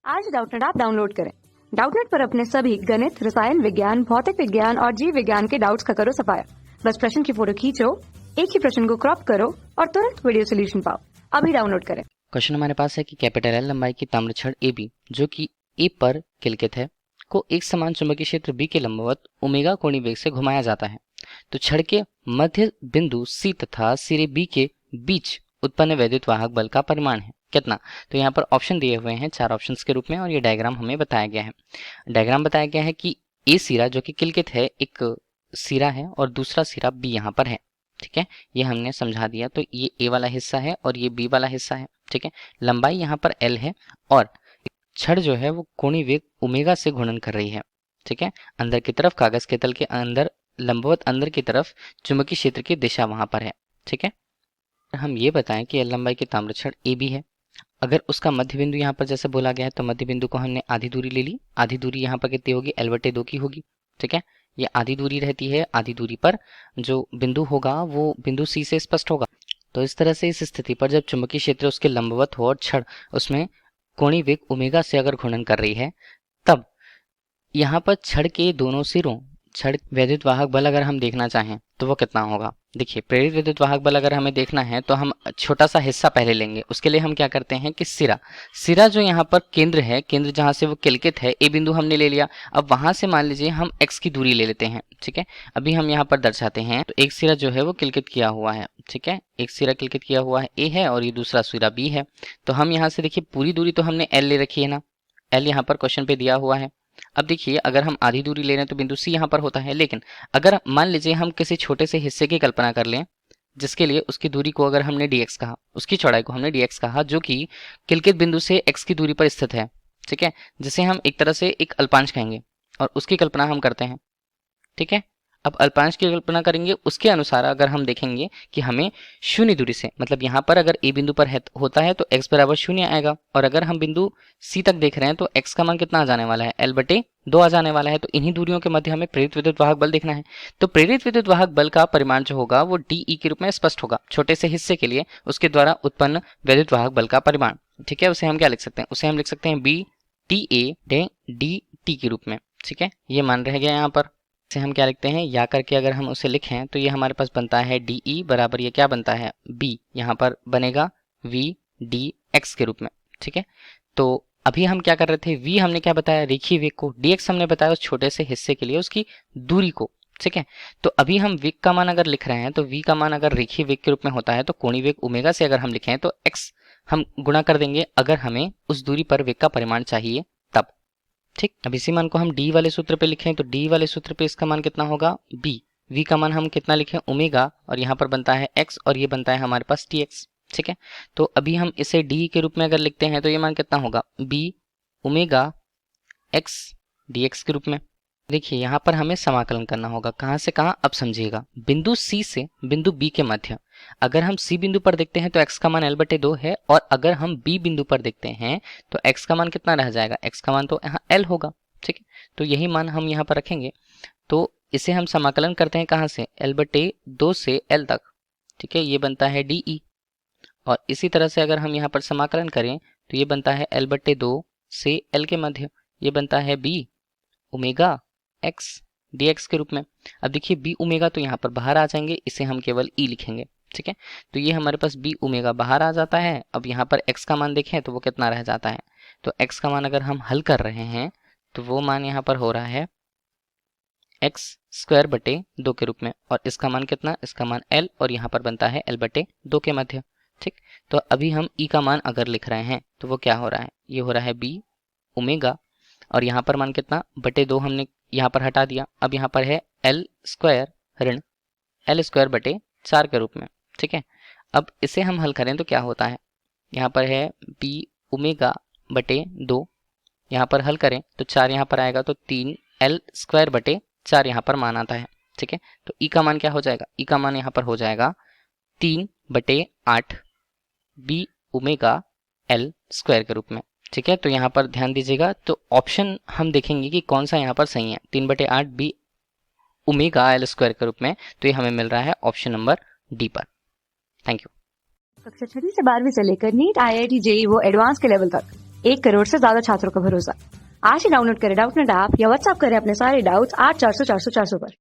आज Doubtnut app download करें। Doubtnut पर अपने सभी गणित, रसायन विज्ञान, भौतिक विज्ञान और जीव विज्ञान के डाउट्स का करो सफाया। बस प्रश्न की फोटो खींचो, एक ही प्रश्न को क्रॉप करो और तुरंत वीडियो सोल्यूशन पाओ। अभी डाउनलोड करें। क्वेश्चन हमारे पास है कि कैपिटल एल लंबाई की ताम्र छड़ ए बी जो कि ए पर किलकित है को एक समान चुंबकीय क्षेत्र बी के लंबवत ओमेगा कोणीय वेग से घुमाया जाता है। तो छड़ के मध्य बिंदु सी तथा सिरे बी के बीच उत्पन्न वैद्युत वाहक बल का परिमाण है कितना। तो यहाँ पर ऑप्शन दिए हुए हैं 4 ऑप्शंस के रूप में और ये डायग्राम हमें बताया गया है। डायग्राम बताया गया है कि ए सिरा जो कि किलकित है एक सिरा है और दूसरा सिरा बी यहाँ पर है। ठीक है, ये हमने समझा दिया। तो ये ए वाला हिस्सा है और ये बी वाला हिस्सा है। ठीक है, लंबाई यहाँ पर एल है और छड़ जो है वो कोणीय वेग ओमेगा से घूर्णन कर रही है। ठीक है, अंदर की तरफ कागज के तल के अंदर लंबवत अंदर की तरफ चुंबकीय क्षेत्र की दिशा वहां पर है। ठीक है, हम ये बताएं कि एल लंबाई की ताम्र छड़ ए बी है। अगर उसका मध्य बिंदु यहाँ पर जैसे बोला गया है तो मध्य बिंदु को हमने आधी दूरी ले ली। आधी दूरी यहाँ पर कितनी होगी, L/2 की होगी। ठीक है, ये आधी दूरी रहती है। आधी दूरी पर जो बिंदु होगा वो बिंदु सी से स्पष्ट होगा। तो इस तरह से इस स्थिति पर जब चुंबकीय क्षेत्र उसके लंबवत हो और छड़ उसमें कोणीय वेग ओमेगा से अगर घूर्णन कर रही है, तब यहाँ पर छड़ के दोनों सिरों छड़ वैद्युत वाहक बल अगर हम देखना चाहें तो वो कितना होगा। देखिए, प्रेरित विद्युत वाहक बल अगर हमें देखना है तो हम छोटा सा हिस्सा पहले लेंगे। उसके लिए हम क्या करते हैं कि सिरा जो यहाँ पर केंद्र है, केंद्र जहाँ से वो किलकित है, ए बिंदु हमने ले लिया। अब वहां से मान लीजिए हम x की दूरी ले लेते हैं। ठीक है, अभी हम यहाँ पर दर्शाते हैं तो एक सिरा जो है वो किलकित किया हुआ है। ठीक है, एक सिरा किलकित किया हुआ है ए है और ये दूसरा सिरा बी है। तो हम यहाँ से देखिए पूरी दूरी तो हमने एल ले रखी है ना, एल यहाँ पर क्वेश्चन पे दिया हुआ है। अब देखिए, अगर हम आधी दूरी ले रहे हैं तो बिंदु सी यहाँ पर होता है। लेकिन अगर मान लीजिए हम किसी छोटे से हिस्से की कल्पना कर लें जिसके लिए उसकी दूरी को अगर हमने dx कहा, उसकी चौड़ाई को हमने dx कहा, जो कि किलकित बिंदु से x की दूरी पर स्थित है। ठीक है, जिसे हम एक तरह से एक अल्पांश कहेंगे और उसकी कल्पना हम करते हैं। ठीक है, अब अल्पांश की कल्पना करेंगे उसके अनुसार अगर हम देखेंगे कि हमें शून्य दूरी से, मतलब यहाँ पर अगर ए बिंदु पर होता है तो x बराबर 0 आएगा और अगर हम बिंदु सी तक देख रहे हैं तो x का मान कितना आ जाने वाला है, L/2 आ जाने वाला है। तो इन्हीं दूरियों के मध्य हमें प्रेरित विद्युत वाहक बल देखना है। तो प्रेरित विद्युत वाहक बल का परिमाण जो होगा वो DE के रूप में स्पष्ट होगा। छोटे से हिस्से के लिए उसके द्वारा उत्पन्न विद्युत वाहक बल का परिमाण। ठीक है, उसे हम क्या लिख सकते हैं, उसे हम लिख सकते हैं BTA/DT के रूप में। ठीक है, ये मान रह गया यहाँ पर। से हम क्या लिखते हैं, या करके अगर हम उसे लिखें तो ये हमारे पास बनता है DE बराबर ये क्या बनता है, B यहाँ पर बनेगा VDX के रूप में। ठीक है, तो अभी हम क्या कर रहे थे, V हमने क्या बताया, रेखीय वेग को, DX हमने बताया उस छोटे से हिस्से के लिए उसकी दूरी को। ठीक है, तो अभी हम वेग का मान अगर लिख रहे हैं तो V का मान अगर रेखीय वेग के रूप में होता है तो कोणीय वेग ओमेगा से अगर हम लिखें तो X हम गुणा कर देंगे अगर हमें उस दूरी पर वेग का परिमाण चाहिए तब। ठीक, अब इसी मान को हम डी वाले सूत्र पे लिखें तो डी वाले सूत्र पे इसका मान कितना होगा, बी। वी का मान हम कितना लिखें, ओमेगा, और यहाँ पर बनता है एक्स और ये बनता है हमारे पास टी एक्स। ठीक है, तो अभी हम इसे डी के रूप में अगर लिखते हैं तो ये मान कितना होगा, B omega X D X के रूप में। देखिए, यहाँ पर हमें समाकलन करना होगा, कहाँ से कहाँ, अब समझिएगा। बिंदु सी से बिंदु बी के मध्य अगर हम सी बिंदु पर देखते हैं तो x का मान L/2 है और अगर हम b बिंदु पर देखते हैं तो x का मान कितना रह जाएगा, x का मान तो यहाँ L होगा। ठीक है, तो यही मान हम यहाँ पर रखेंगे। तो इसे हम समाकलन करते हैं कहाँ से, L/2 से L तक। ठीक है, ये बनता है DE और इसी तरह से अगर हम यहाँ पर समाकलन करें तो ये बनता है L/2 से L के मध्य, ये बनता है b ओमेगा x dx के रूप में। अब देखिए, b ओमेगा तो यहाँ पर बाहर आ जाएंगे, इसे हम केवल e लिखेंगे। ठीक है, तो ये हमारे पास b ओमेगा बाहर आ जाता है। अब यहाँ पर x का मान देखें तो वो कितना रह जाता है, तो x का मान अगर हम हल कर रहे हैं तो वो मान यहाँ पर हो रहा है x²/2 के रूप में और इसका मान कितना, इसका मान l और यहाँ पर बनता है L/2 के मध्य। ठीक, तो अभी हम e का मान अगर लिख रहे हैं तो वो क्या हो रहा है, ये हो रहा है b ओमेगा और यहाँ पर मान कितना, /2 हमने यहाँ पर हटा दिया। अब यहाँ पर है L² ऋण L²/4 के रूप में। ठीक है, अब इसे हम हल करें तो क्या होता है, यहाँ पर है b ओमेगा/2, यहाँ पर हल करें तो 4 यहाँ पर आएगा तो 3 L²/4 यहाँ पर मान आता है। ठीक है, तो e का मान क्या हो जाएगा, e का मान यहाँ पर हो जाएगा 3/8 b ओमेगा L² के रूप में। ठीक है, तो यहाँ पर ध्यान दीजिएगा, तो ऑप्शन हम देखेंगे कि कौन सा यहाँ पर सही है, 3/8 b ओमेगा L² के रूप में। तो ये हमें मिल रहा है ऑप्शन नंबर डी पर। Thank you. कक्षा 6 से 12वीं से लेकर नीट, IIT, JEE वो एडवांस के लेवल तक 1 करोड़ से ज्यादा छात्रों का भरोसा। आज ही डाउनलोड करें डाउटनेट ऐप या व्हाट्सएप करें अपने सारे डाउट्स 8400 400 400 पर।